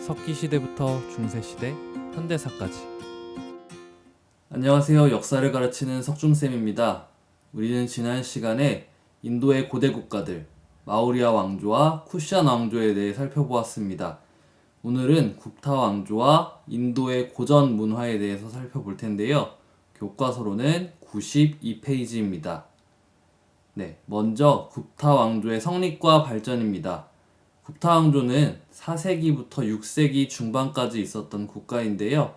석기시대부터 중세시대, 현대사까지. 안녕하세요. 역사를 가르치는 석중쌤입니다. 우리는 지난 시간에 인도의 고대 국가들, 마우리아 왕조와 쿠시안 왕조에 대해 살펴보았습니다. 오늘은 굽타 왕조와 인도의 고전 문화에 대해서 살펴볼 텐데요. 교과서로는 92페이지입니다. 네, 먼저 굽타 왕조의 성립과 발전입니다. 굽타 왕조는 4세기부터 6세기 중반까지 있었던 국가인데요.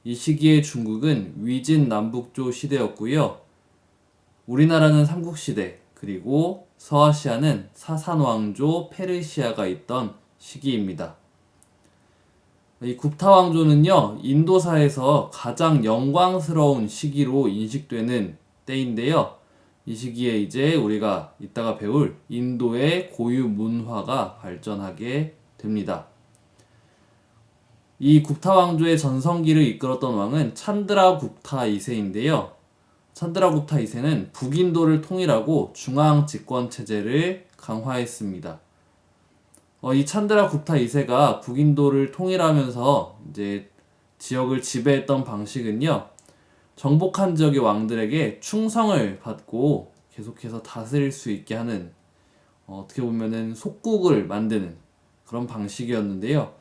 이 시기에 중국은 위진 남북조 시대였고요. 우리나라는 삼국시대, 그리고 서아시아는 사산왕조 페르시아가 있던 시기입니다. 이 굽타 왕조는요, 인도사에서 가장 영광스러운 시기로 인식되는 때인데요. 이 시기에 이제 우리가 이따가 배울 인도의 고유 문화가 발전하게 됩니다. 이 굽타 왕조의 전성기를 이끌었던 왕은 찬드라 굽타 2세인데요. 찬드라 굽타 2세는 북인도를 통일하고 중앙 집권 체제를 강화했습니다. 이 찬드라 굽타 2세가 북인도를 통일하면서 이제 지역을 지배했던 방식은요, 정복한 지역의 왕들에게 충성을 받고 계속해서 다스릴 수 있게 하는, 어떻게 보면은 속국을 만드는 그런 방식이었는데요.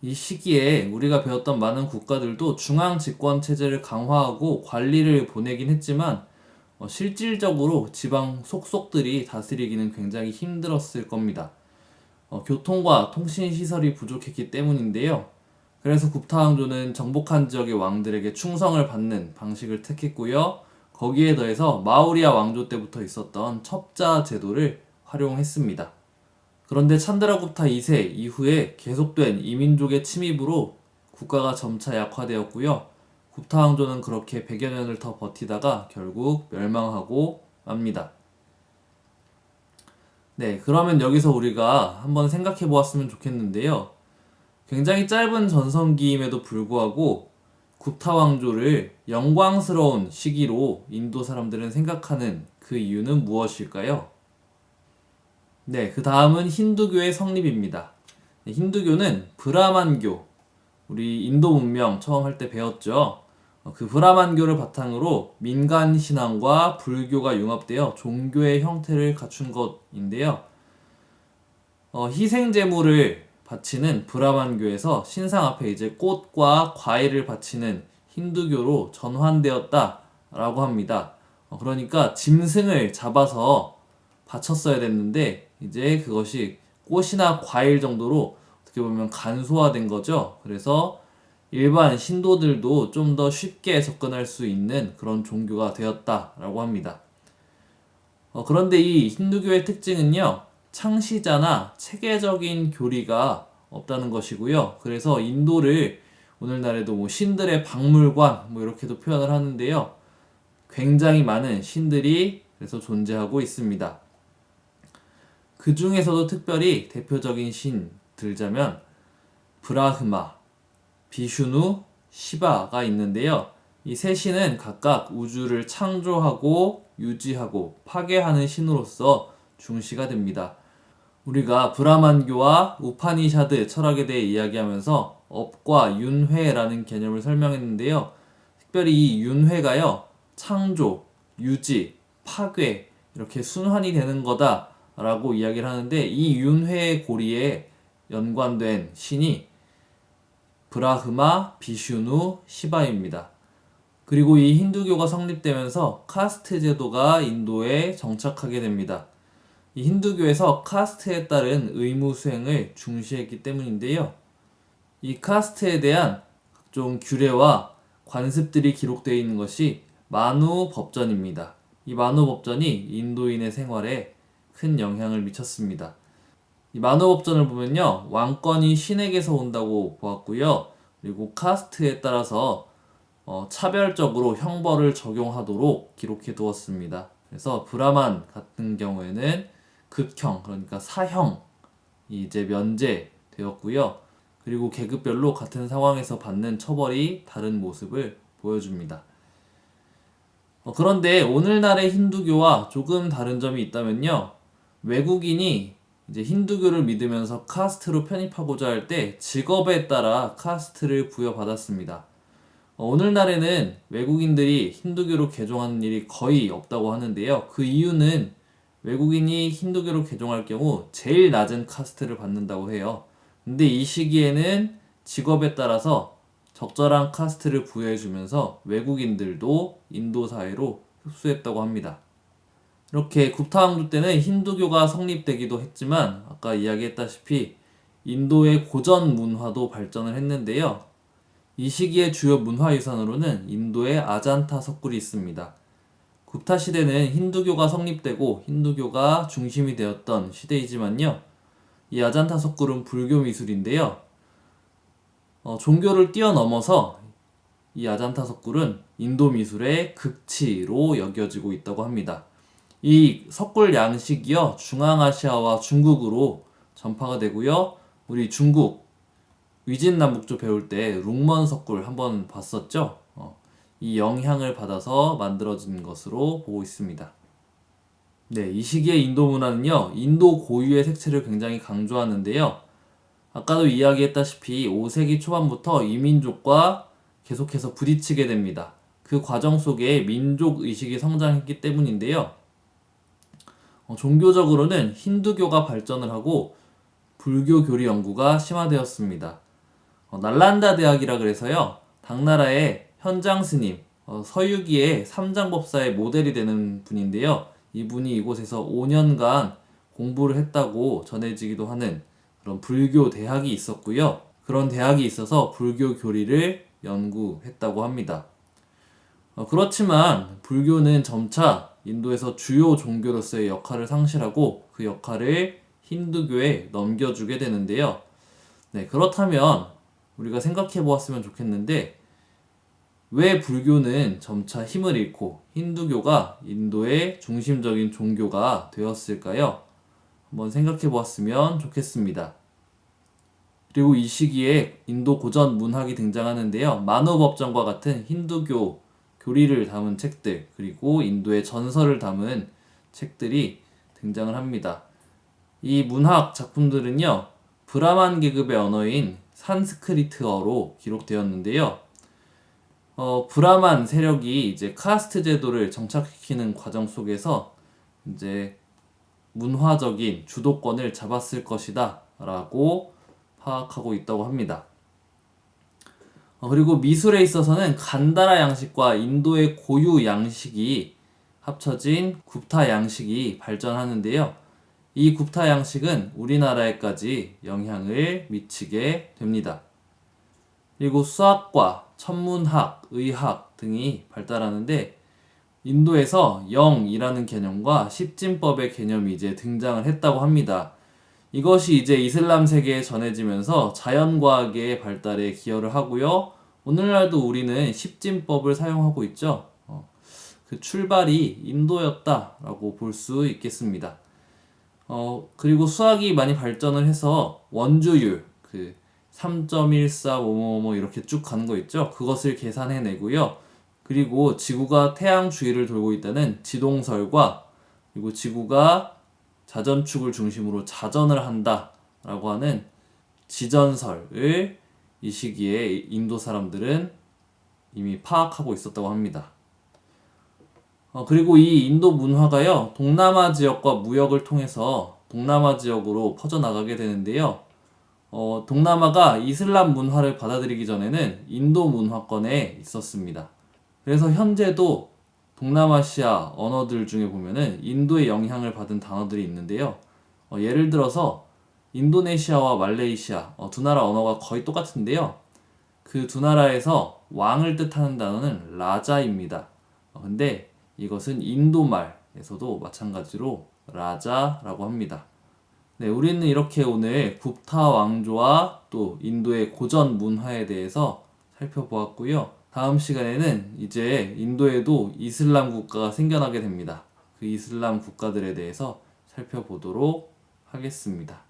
이 시기에 우리가 배웠던 많은 국가들도 중앙 집권 체제를 강화하고 관리를 보내긴 했지만 실질적으로 지방 속속들이 다스리기는 굉장히 힘들었을 겁니다. 교통과 통신 시설이 부족했기 때문인데요. 그래서 굽타 왕조는 정복한 지역의 왕들에게 충성을 받는 방식을 택했고요. 거기에 더해서 마우리아 왕조 때부터 있었던 첩자 제도를 활용했습니다. 그런데 찬드라 굽타 2세 이후에 계속된 이민족의 침입으로 국가가 점차 약화되었고요. 굽타 왕조는 그렇게 100여 년을 더 버티다가 결국 멸망하고 맙니다. 네, 그러면 여기서 우리가 한번 생각해 보았으면 좋겠는데요. 굉장히 짧은 전성기임에도 불구하고 굽타 왕조를 영광스러운 시기로 인도 사람들은 생각하는 그 이유는 무엇일까요? 네, 그 다음은 힌두교의 성립입니다. 힌두교는 브라만교, 우리 인도 문명 처음 할 때 배웠죠. 그 브라만교를 바탕으로 민간 신앙과 불교가 융합되어 종교의 형태를 갖춘 것인데요. 희생 제물을 바치는 브라만교에서 신상 앞에 이제 꽃과 과일을 바치는 힌두교로 전환되었다라고 합니다. 그러니까 짐승을 잡아서 바쳤어야 됐는데 이제 그것이 꽃이나 과일 정도로 어떻게 보면 간소화된 거죠. 그래서 일반 신도들도 좀 더 쉽게 접근할 수 있는 그런 종교가 되었다라고 합니다. 그런데 이 힌두교의 특징은요, 창시자나 체계적인 교리가 없다는 것이고요. 그래서 인도를 오늘날에도 뭐 신들의 박물관 뭐 이렇게도 표현을 하는데요. 굉장히 많은 신들이 그래서 존재하고 있습니다. 그 중에서도 특별히 대표적인 신 들자면 브라흐마, 비슈누, 시바가 있는데요. 이 세 신은 각각 우주를 창조하고 유지하고 파괴하는 신으로서 중시가 됩니다. 우리가 브라만교와 우파니샤드 철학에 대해 이야기하면서 업과 윤회라는 개념을 설명했는데요. 특별히 이 윤회가요, 창조, 유지, 파괴 이렇게 순환이 되는 거다라고 이야기를 하는데, 이 윤회의 고리에 연관된 신이 브라흐마, 비슈누, 시바입니다. 그리고 이 힌두교가 성립되면서 카스트 제도가 인도에 정착하게 됩니다. 이 힌두교에서 카스트에 따른 의무 수행을 중시했기 때문인데요. 이 카스트에 대한 각종 규례와 관습들이 기록되어 있는 것이 마누 법전입니다. 이 마누 법전이 인도인의 생활에 큰 영향을 미쳤습니다. 이 마누 법전을 보면요, 왕권이 신에게서 온다고 보았고요. 그리고 카스트에 따라서 차별적으로 형벌을 적용하도록 기록해 두었습니다. 그래서 브라만 같은 경우에는 극형, 그러니까 사형이 이제 면제되었고요. 그리고 계급별로 같은 상황에서 받는 처벌이 다른 모습을 보여줍니다. 그런데 오늘날의 힌두교와 조금 다른 점이 있다면요, 외국인이 이제 힌두교를 믿으면서 카스트로 편입하고자 할 때 직업에 따라 카스트를 부여받았습니다. 오늘날에는 외국인들이 힌두교로 개종하는 일이 거의 없다고 하는데요. 그 이유는 외국인이 힌두교로 개종할 경우 제일 낮은 카스트를 받는다고 해요. 근데 이 시기에는 직업에 따라서 적절한 카스트를 부여해주면서 외국인들도 인도 사회로 흡수했다고 합니다. 이렇게 굽타 왕조 때는 힌두교가 성립되기도 했지만 아까 이야기했다시피 인도의 고전 문화도 발전을 했는데요. 이 시기의 주요 문화유산으로는 인도의 아잔타 석굴이 있습니다. 굽타 시대는 힌두교가 성립되고 힌두교가 중심이 되었던 시대이지만요. 이 아잔타 석굴은 불교 미술인데요. 종교를 뛰어넘어서 이 아잔타 석굴은 인도 미술의 극치로 여겨지고 있다고 합니다. 이 석굴 양식이요, 중앙아시아와 중국으로 전파가 되고요. 우리 중국 위진남북조 배울 때 룽먼 석굴 한번 봤었죠? 이 영향을 받아서 만들어진 것으로 보고 있습니다. 네, 이 시기의 인도 문화는요, 인도 고유의 색채를 굉장히 강조하는데요. 아까도 이야기했다시피 5세기 초반부터 이민족과 계속해서 부딪히게 됩니다. 그 과정 속에 민족 의식이 성장했기 때문인데요. 종교적으로는 힌두교가 발전을 하고 불교 교리 연구가 심화되었습니다. 날란다 대학이라 그래서요, 당나라의 현장 스님, 서유기의 삼장법사의 모델이 되는 분인데요. 이분이 이곳에서 5년간 공부를 했다고 전해지기도 하는 그런 불교 대학이 있었고요. 그런 대학이 있어서 불교 교리를 연구했다고 합니다. 그렇지만 불교는 점차 인도에서 주요 종교로서의 역할을 상실하고 그 역할을 힌두교에 넘겨주게 되는데요. 네, 그렇다면 우리가 생각해 보았으면 좋겠는데 왜 불교는 점차 힘을 잃고 힌두교가 인도의 중심적인 종교가 되었을까요? 한번 생각해 보았으면 좋겠습니다. 그리고 이 시기에 인도 고전 문학이 등장하는데요. 만우법전과 같은 힌두교 교리를 담은 책들, 그리고 인도의 전설을 담은 책들이 등장을 합니다. 이 문학 작품들은요, 브라만 계급의 언어인 산스크리트어로 기록되었는데요. 브라만 세력이 이제 카스트 제도를 정착시키는 과정 속에서 이제 문화적인 주도권을 잡았을 것이다 라고 파악하고 있다고 합니다. 그리고 미술에 있어서는 간다라 양식과 인도의 고유 양식이 합쳐진 굽타 양식이 발전하는데요. 이 굽타 양식은 우리나라에까지 영향을 미치게 됩니다. 그리고 수학과 천문학, 의학 등이 발달하는데 인도에서 영이라는 개념과 십진법의 개념이 이제 등장을 했다고 합니다. 이것이 이제 이슬람 세계에 전해지면서 자연과학의 발달에 기여를 하고요. 오늘날도 우리는 십진법을 사용하고 있죠. 그 출발이 인도였다라고 볼 수 있겠습니다. 그리고 수학이 많이 발전을 해서 원주율, 그 3.14 뭐뭐뭐 이렇게 쭉 가는 거 있죠. 그것을 계산해내고요. 그리고 지구가 태양 주위를 돌고 있다는 지동설과 그리고 지구가 자전축을 중심으로 자전을 한다라고 하는 지전설을 이 시기에 인도 사람들은 이미 파악하고 있었다고 합니다. 그리고 이 인도 문화가요, 동남아 지역과 무역을 통해서 동남아 지역으로 퍼져나가게 되는데요. 동남아가 이슬람 문화를 받아들이기 전에는 인도 문화권에 있었습니다. 그래서 현재도 동남아시아 언어들 중에 보면은 인도의 영향을 받은 단어들이 있는데요. 예를 들어서 인도네시아와 말레이시아 두 나라 언어가 거의 똑같은데요. 그 두 나라에서 왕을 뜻하는 단어는 라자입니다. 근데 이것은 인도말에서도 마찬가지로 라자라고 합니다. 네, 우리는 이렇게 오늘 굽타 왕조와 또 인도의 고전 문화에 대해서 살펴보았고요. 다음 시간에는 이제 인도에도 이슬람 국가가 생겨나게 됩니다. 그 이슬람 국가들에 대해서 살펴보도록 하겠습니다.